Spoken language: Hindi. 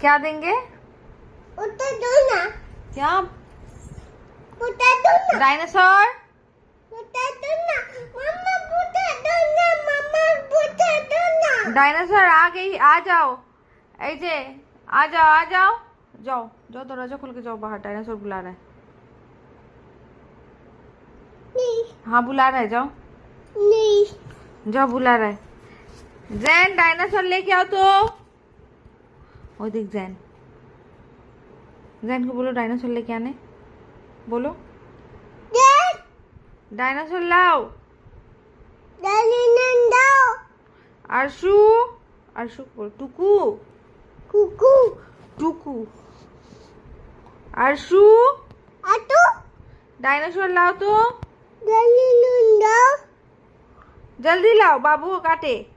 क्या देंगे? क्या? डायनासोर। डायनासोर आ गई, आ जाओ। ऐसे आ जाओ, आ जाओ, जाओ जाओ, दरवाजा खोल के जाओ बाहर। डायनासोर बुला रहा है। हाँ बुला रहा है, जाओ। नहीं जाओ, बुला रहा है। जैन डायनासोर लेके आओ तो। ओ देख जैन। जैन को बोलो डायनासोर लेके आने, बोलो डायनासोर लाओ। अर्शु, अर्शु बोल, टुकू टुकू। अर्शु, डायनासोर लाओ तो। जल्दी लाओ, बाबू को काटे।